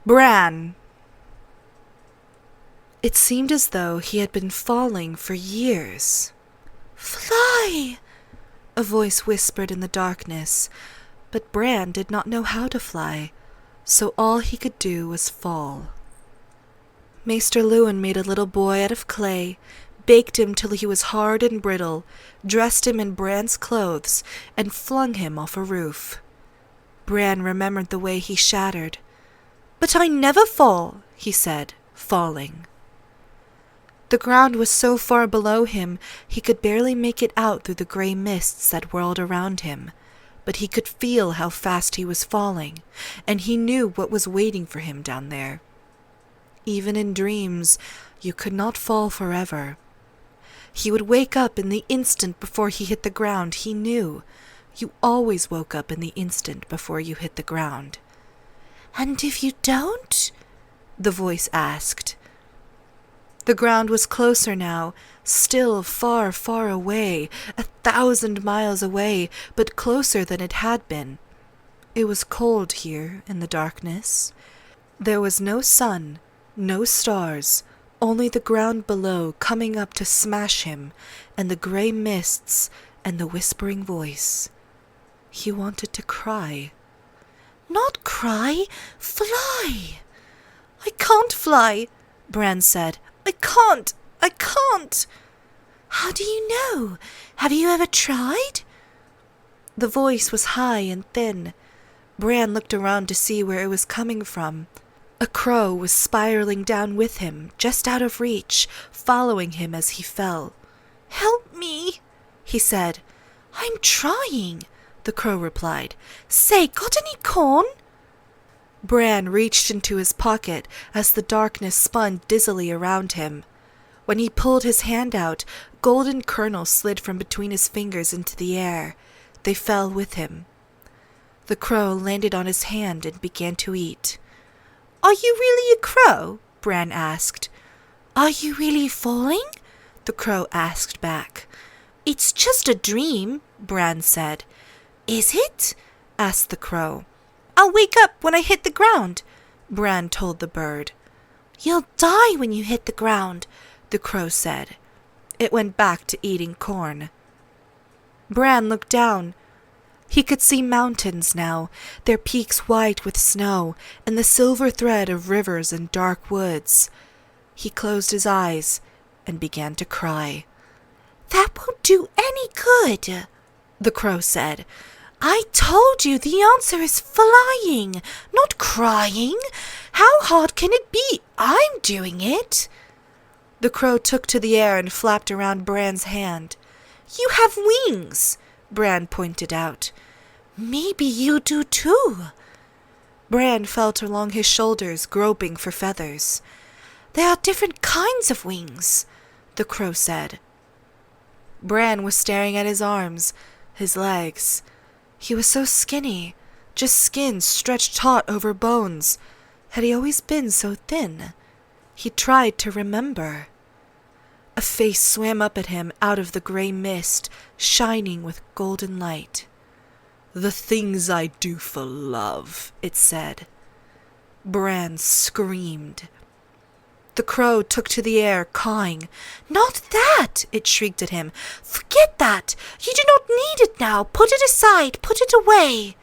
Bran! It seemed as though he had been falling for years. "Fly!" a voice whispered in the darkness, but Bran did not know how to fly, so all he could do was fall. Maester Luwin made a little boy out of clay, baked him till he was hard and brittle, dressed him in Bran's clothes, and flung him off a roof. Bran remembered the way he shattered. "But I never fall," he said, falling. The ground was so far below him he could barely make it out through the grey mists that whirled around him, but he could feel how fast he was falling, and he knew what was waiting for him down there. Even in dreams, you could not fall forever. He would wake up in the instant before he hit the ground, he knew. You always woke up in the instant before you hit the ground. "And if you don't?" the voice asked. The ground was closer now, still far, far away, 1,000 miles away, but closer than it had been. It was cold here in the darkness. There was no sun, no stars, only the ground below coming up to smash him, and the grey mists and the whispering voice. He wanted to cry. "Not cry, fly!" "I can't fly," Bran said. I can't. "How do you know? Have you ever tried?" The voice was high and thin. Bran looked around to see where it was coming from. A crow was spiraling down with him, just out of reach, following him as he fell. "Help me," he said. "I'm trying," the crow replied. "Say, got any corn?" Bran reached into his pocket as the darkness spun dizzily around him. When he pulled his hand out, golden kernels slid from between his fingers into the air. They fell with him. The crow landed on his hand and began to eat. "Are you really a crow?" Bran asked. "Are you really falling?" the crow asked back. "It's just a dream," Bran said. "Is it?" asked the crow. "I'll wake up when I hit the ground," Bran told the bird. "You'll die when you hit the ground," the crow said. It went back to eating corn. Bran looked down. He could see mountains now, their peaks white with snow, and the silver thread of rivers and dark woods. He closed his eyes and began to cry. "That won't do any good," the crow said. "I told you the answer is flying, not crying. How hard can it be? I'm doing it." The crow took to the air and flapped around Bran's hand. "You have wings," Bran pointed out. "Maybe you do too." Bran felt along his shoulders, groping for feathers. "There are different kinds of wings," the crow said. Bran was staring at his arms, his legs. He was so skinny, just skin stretched taut over bones. Had he always been so thin? He tried to remember. A face swam up at him out of the grey mist, shining with golden light. "The things I do for love," it said. Bran screamed. The crow took to the air, cawing. "Not that!" it shrieked at him. "Forget that! You do not need it now! Put it aside! Put it away!"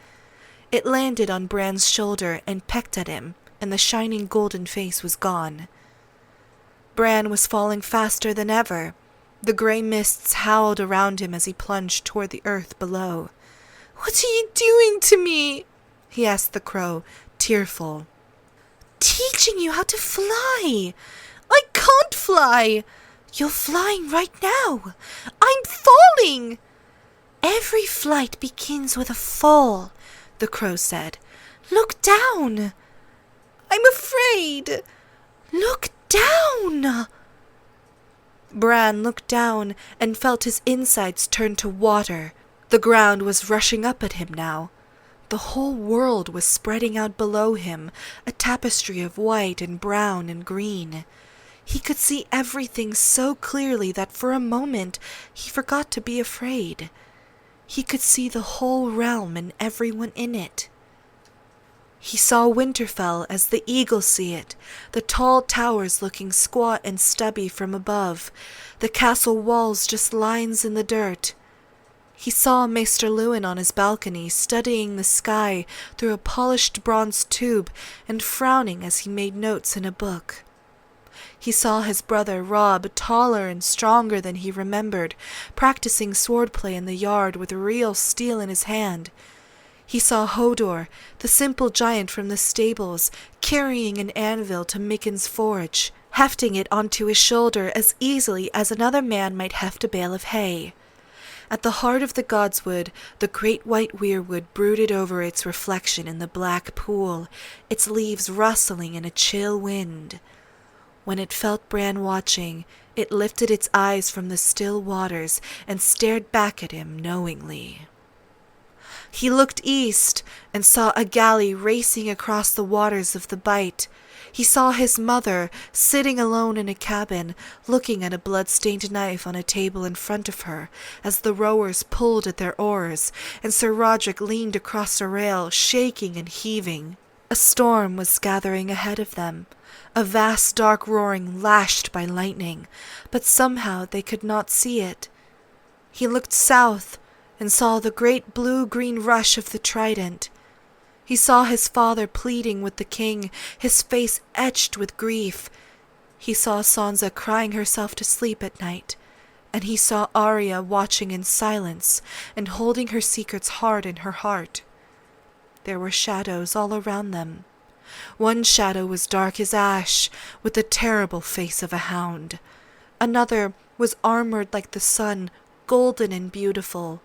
It landed on Bran's shoulder and pecked at him, and the shining golden face was gone. Bran was falling faster than ever. The grey mists howled around him as he plunged toward the earth below. "What are you doing to me?" he asked the crow, tearful. "Teaching you how to fly." "I can't fly." "You're flying right now." "I'm falling." "Every flight begins with a fall," the crow said. "Look down." "I'm afraid." "Look down." Bran looked down and felt his insides turn to water. The ground was rushing up at him now. The whole world was spreading out below him, a tapestry of white and brown and green. He could see everything so clearly that for a moment he forgot to be afraid. He could see the whole realm and everyone in it. He saw Winterfell as the eagles see it, the tall towers looking squat and stubby from above, the castle walls just lines in the dirt. He saw Maester Luwin on his balcony, studying the sky through a polished bronze tube and frowning as he made notes in a book. He saw his brother Robb, taller and stronger than he remembered, practicing swordplay in the yard with real steel in his hand. He saw Hodor, the simple giant from the stables, carrying an anvil to Mikken's forge, hefting it onto his shoulder as easily as another man might heft a bale of hay. At the heart of the godswood, the great white weirwood brooded over its reflection in the black pool, its leaves rustling in a chill wind. When it felt Bran watching, it lifted its eyes from the still waters and stared back at him knowingly. He looked east and saw a galley racing across the waters of the Bight. He saw his mother sitting alone in a cabin, looking at a blood-stained knife on a table in front of her as the rowers pulled at their oars, and Sir Roderick leaned across a rail, shaking and heaving. A storm was gathering ahead of them, a vast dark roaring lashed by lightning, but somehow they could not see it. He looked south and saw the great blue-green rush of the Trident. He saw his father pleading with the king, his face etched with grief. He saw Sansa crying herself to sleep at night, and he saw Arya watching in silence and holding her secrets hard in her heart. There were shadows all around them. One shadow was dark as ash, with the terrible face of a hound. Another was armored like the sun, golden and beautiful.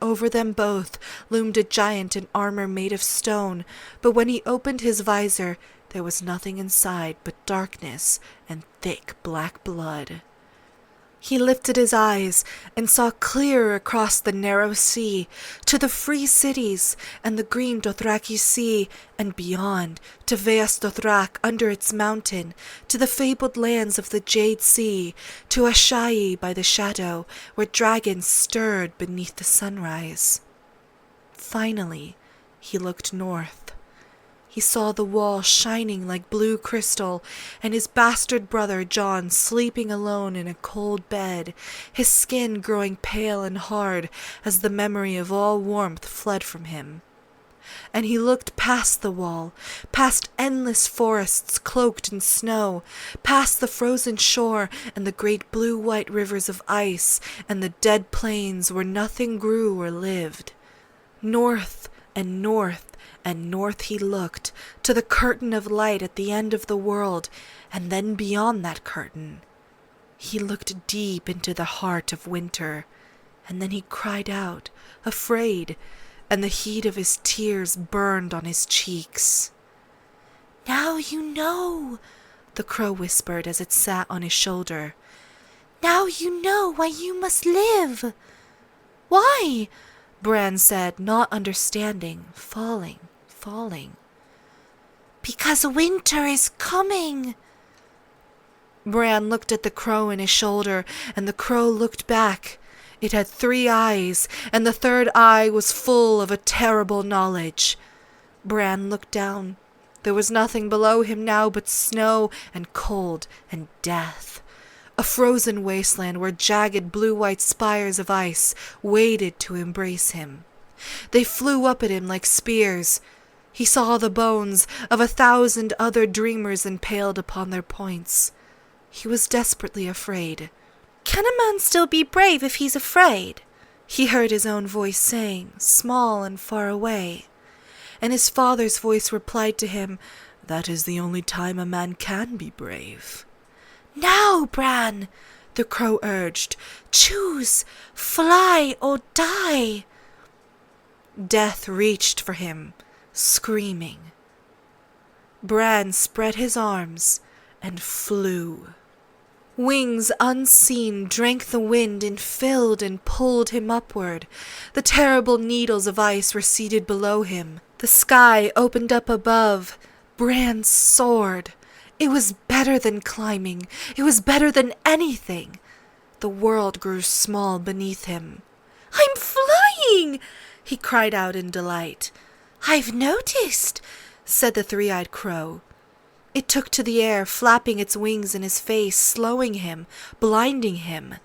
Over them both loomed a giant in armor made of stone, but when he opened his visor, there was nothing inside but darkness and thick black blood. He lifted his eyes and saw clear across the narrow sea, to the free cities and the green Dothraki Sea, and beyond, to Veas Dothrak under its mountain, to the fabled lands of the Jade Sea, to Asshai by the shadow, where dragons stirred beneath the sunrise. Finally, he looked north. He saw the wall shining like blue crystal, and his bastard brother Jon sleeping alone in a cold bed, his skin growing pale and hard as the memory of all warmth fled from him. And he looked past the wall, past endless forests cloaked in snow, past the frozen shore and the great blue-white rivers of ice, and the dead plains where nothing grew or lived. North and north and north he looked, to the curtain of light at the end of the world, and then beyond that curtain. He looked deep into the heart of winter, and then he cried out, afraid, and the heat of his tears burned on his cheeks. "Now you know," the crow whispered as it sat on his shoulder. "Now you know why you must live." "Why?" Bran said, not understanding, falling. "Because winter is coming." Bran looked at the crow in his shoulder, and the crow looked back. It had 3 eyes, and the 3rd eye was full of a terrible knowledge. Bran looked down. There was nothing below him now but snow and cold and death. A frozen wasteland where jagged blue-white spires of ice waited to embrace him. They flew up at him like spears. He saw the bones of 1,000 other dreamers impaled upon their points. He was desperately afraid. "Can a man still be brave if he's afraid?" he heard his own voice saying, small and far away. And his father's voice replied to him, "That is the only time a man can be brave." "Now, Bran," the crow urged. "Choose, fly or die." Death reached for him, screaming. Bran spread his arms and flew. Wings unseen drank the wind and filled and pulled him upward. The terrible needles of ice receded below him. The sky opened up above. Bran soared. It was better than climbing. It was better than anything. The world grew small beneath him. "I'm flying!" he cried out in delight. "I've noticed," said the three-eyed crow. It took to the air, flapping its wings in his face, slowing him, blinding him.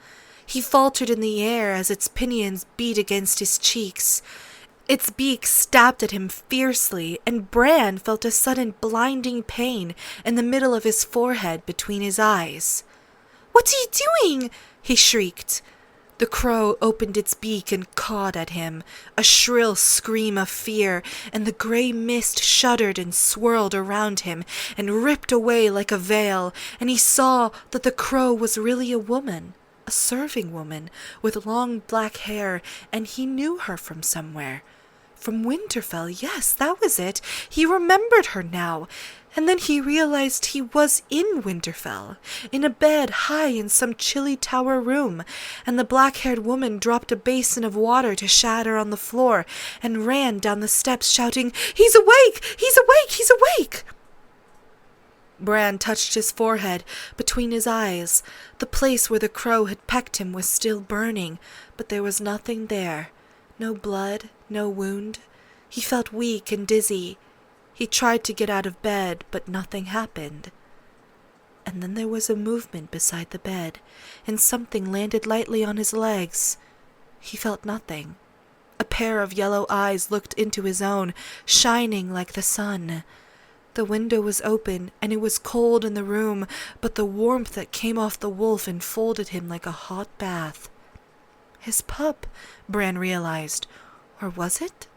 He faltered in the air as its pinions beat against his cheeks. Its beak stabbed at him fiercely, and Bran felt a sudden blinding pain in the middle of his forehead between his eyes. "What are you doing?" he shrieked. The crow opened its beak and cawed at him, a shrill scream of fear, and the grey mist shuddered and swirled around him and ripped away like a veil, and he saw that the crow was really a woman, a serving woman, with long black hair, and he knew her from somewhere. From Winterfell, yes, that was it. He remembered her now. And then he realized he was in Winterfell, in a bed high in some chilly tower room, and the black-haired woman dropped a basin of water to shatter on the floor and ran down the steps shouting, "He's awake! He's awake! He's awake!" Bran touched his forehead between his eyes. The place where the crow had pecked him was still burning, but there was nothing there. No blood, no wound. He felt weak and dizzy. He tried to get out of bed, but nothing happened. And then there was a movement beside the bed, and something landed lightly on his legs. He felt nothing. A pair of yellow eyes looked into his own, shining like the sun. The window was open, and it was cold in the room, but the warmth that came off the wolf enfolded him like a hot bath. His pup, Bran realized. Or was it?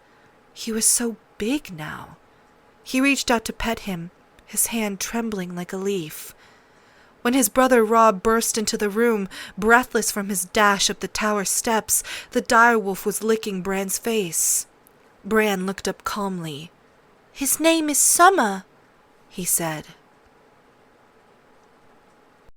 He was so big now. He reached out to pet him, his hand trembling like a leaf. When his brother Robb burst into the room, breathless from his dash up the tower steps, the direwolf was licking Bran's face. Bran looked up calmly. "His name is Summer," he said.